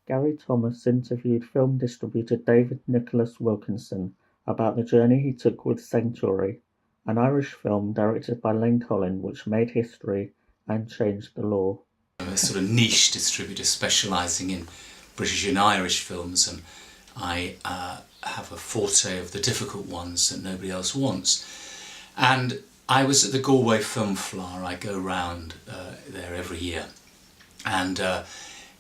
Gary Thomas interviewed film distributor David Nicholas Wilkinson about the journey he took with Sanctuary, an Irish film directed by Len Collin which made history and changed the law. I'm a sort of niche distributor specialising in British and Irish films, and I have a forte of the difficult ones that nobody else wants. And I was at the Galway Film Flower. I go round there every year, and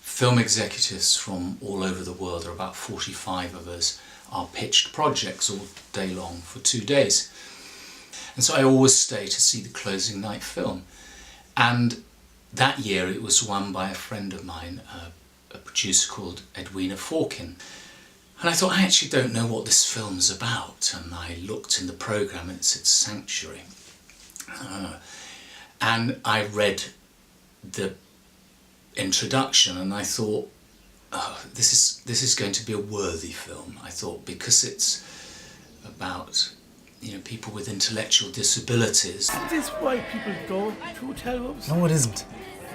film executives from all over the world, there are about 45 of us, are pitched projects all day long for 2 days. And so I always stay to see the closing night film. And that year it was won by a friend of mine, a producer called Edwina Forkin. And I thought, I actually don't know what this film's about. And I looked in the programme and it said Sanctuary. And I read the introduction and I thought, oh, this is going to be a worthy film. I thought, because it's about, people with intellectual disabilities. Is this why people go to hotel rooms? No, it isn't.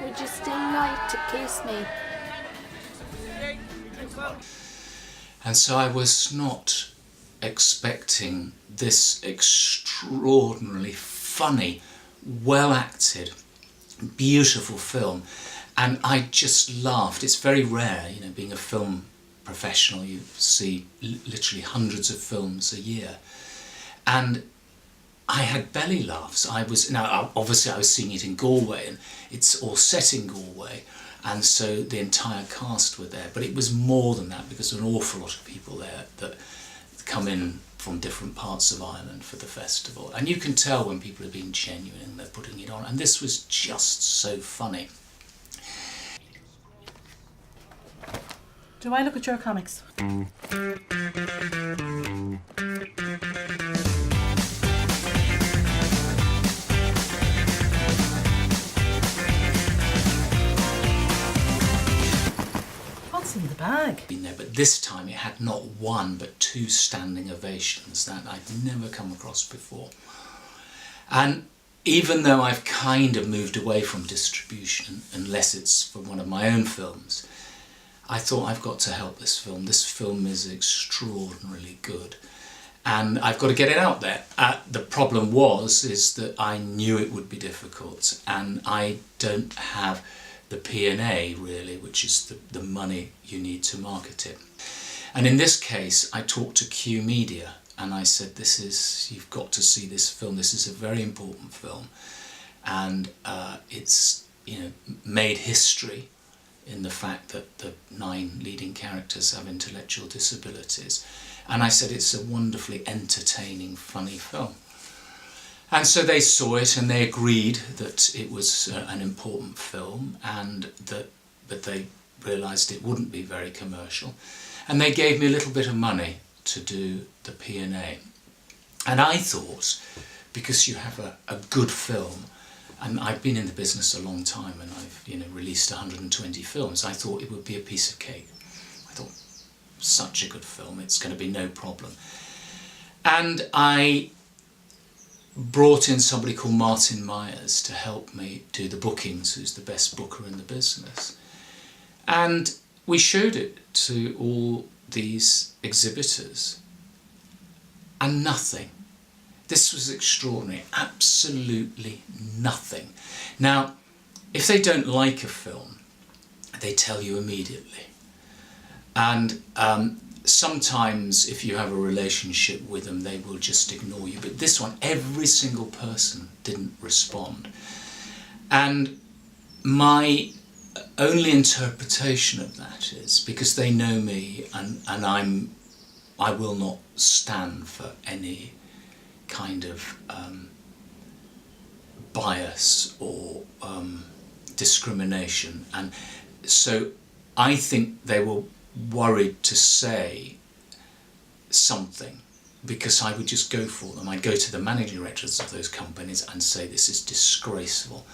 Would you still like to kiss me? And so I was not expecting this extraordinarily funny, well acted, beautiful film. And I just laughed. It's very rare, being a film professional, you see literally hundreds of films a year. And I had belly laughs. Obviously I was seeing it in Galway, and it's all set in Galway, and so the entire cast were there. But it was more than that, because there are an awful lot of people there that come in from different parts of Ireland for the festival. And you can tell when people are being genuine and they're putting it on. And this was just so funny. Do I look at your comics? What's in the bag? Been there, but this time it had not one but 2 standing ovations that I'd never come across before. And even though I've kind of moved away from distribution, unless it's for one of my own films, I thought, I've got to help this film. This film is extraordinarily good, and I've got to get it out there. The problem is that I knew it would be difficult, and I don't have the P&A really, which is the money you need to market it. And in this case, I talked to Q Media, and I said, you've got to see this film. This is a very important film, and it's made history in the fact that the 9 leading characters have intellectual disabilities. And I said, it's a wonderfully entertaining, funny film. And so they saw it and they agreed that it was an important film, and but they realised it wouldn't be very commercial. And they gave me a little bit of money to do the P&A. And I thought, because you have a good film, and I've been in the business a long time, and I've released 120 films, I thought it would be a piece of cake. I thought, such a good film, it's going to be no problem. And I brought in somebody called Martin Myers to help me do the bookings, who's the best booker in the business. And we showed it to all these exhibitors, and nothing. This was extraordinary, absolutely nothing. Now, if they don't like a film, they tell you immediately. And sometimes if you have a relationship with them, they will just ignore you. But this one, every single person didn't respond. And my only interpretation of that is, because they know me, and I will not stand for any kind of bias or discrimination, and so I think they were worried to say something, because I would just go for them. I'd go to the managing directors of those companies and say, this is disgraceful,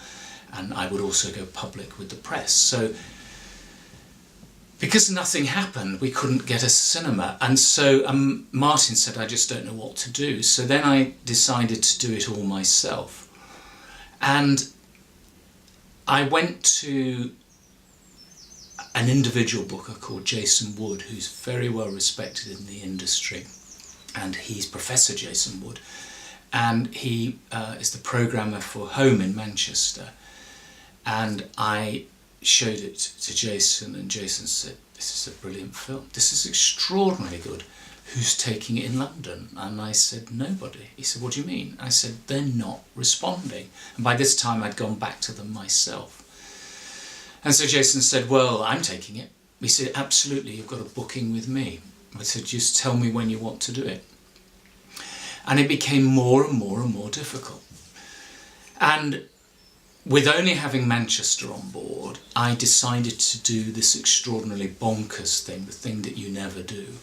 and I would also go public with the press. So because nothing happened, we couldn't get a cinema, and so Martin said, I just don't know what to do. So then I decided to do it all myself, and I went to an individual booker called Jason Wood, who's very well respected in the industry, and he's Professor Jason Wood, and he is the programmer for Home in Manchester. And I showed it to Jason, and Jason said, "This is a brilliant film. This is extraordinarily good. Who's taking it in London?" And I said, "Nobody." He said, "What do you mean?" I said, "They're not responding." And by this time I'd gone back to them myself. And so Jason said, "Well, I'm taking it." He said, "Absolutely, you've got a booking with me." I said, "Just tell me when you want to do it." And it became more and more and more difficult. And with only having Manchester on board, I decided to do this extraordinarily bonkers thing, the thing that you never do.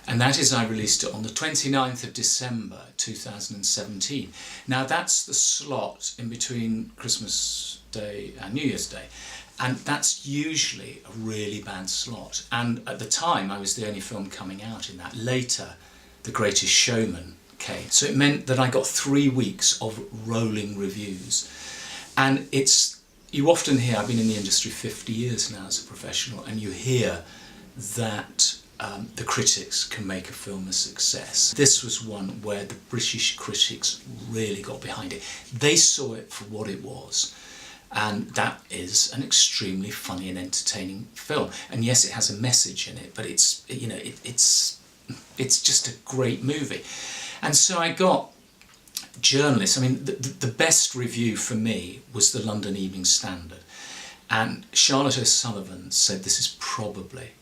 And that is, I released it on the 29th of December 2017. Now that's the slot in between Christmas Day and New Year's Day. And that's usually a really bad slot. And at the time, I was the only film coming out in that. Later, The Greatest Showman came. So it meant that I got 3 weeks of rolling reviews. And you often hear, I've been in the industry 50 years now as a professional, and you hear that the critics can make a film a success. This was one where the British critics really got behind it. They saw it for what it was. And that is an extremely funny and entertaining film. And yes, it has a message in it, but it's just a great movie. And so I got journalists. I mean, the best review for me was the London Evening Standard. And Charlotte O'Sullivan said this is probably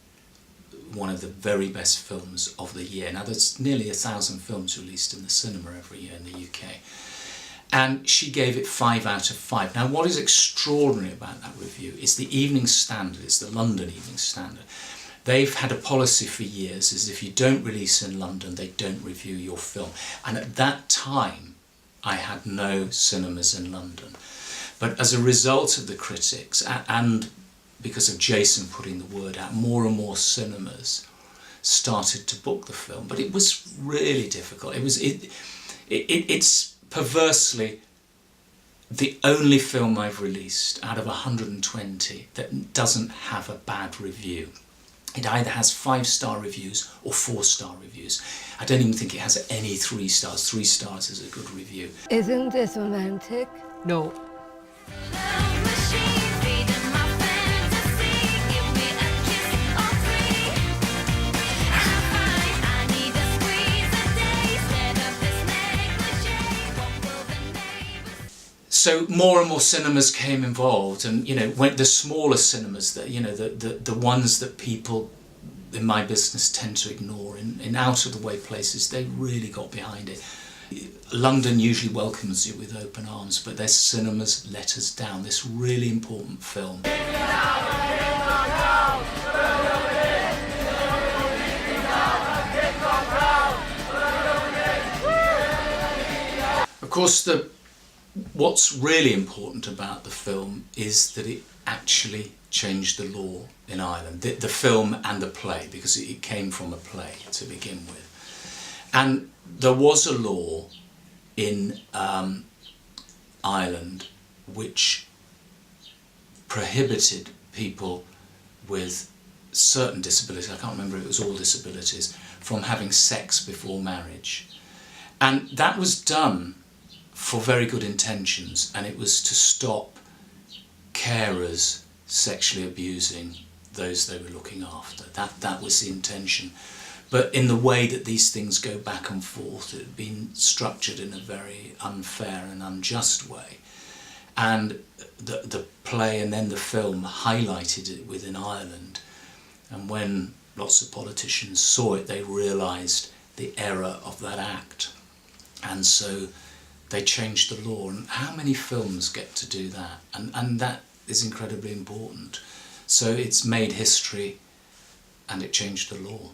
one of the very best films of the year. Now, there's nearly 1,000 films released in the cinema every year in the UK. And she gave it 5 out of 5. Now, what is extraordinary about that review is the Evening Standard, it's the London Evening Standard. They've had a policy for years, is if you don't release in London, they don't review your film. And at that time, I had no cinemas in London. But as a result of the critics, and because of Jason putting the word out, more and more cinemas started to book the film. But it was really difficult. It's perversely the only film I've released out of 120 that doesn't have a bad review. It either has 5-star reviews or 4-star reviews. I don't even think it has any 3 stars. 3 stars is a good review. Isn't this romantic? No. So more and more cinemas came involved, and when the smaller cinemas, that the ones that people in my business tend to ignore, in out of the way places, they really got behind it. London usually welcomes you with open arms, but their cinemas let us down. This really important film. Of course, what's really important about the film is that it actually changed the law in Ireland, the film and the play, because it came from a play to begin with. And there was a law in Ireland which prohibited people with certain disabilities, I can't remember if it was all disabilities, from having sex before marriage. And that was done for very good intentions, and it was to stop carers sexually abusing those they were looking after. That was the intention. But in the way that these things go back and forth, it had been structured in a very unfair and unjust way. And the play and then the film highlighted it within Ireland. And when lots of politicians saw it, they realised the error of that act. And so they changed the law. And how many films get to do that? And that is incredibly important. So it's made history and it changed the law.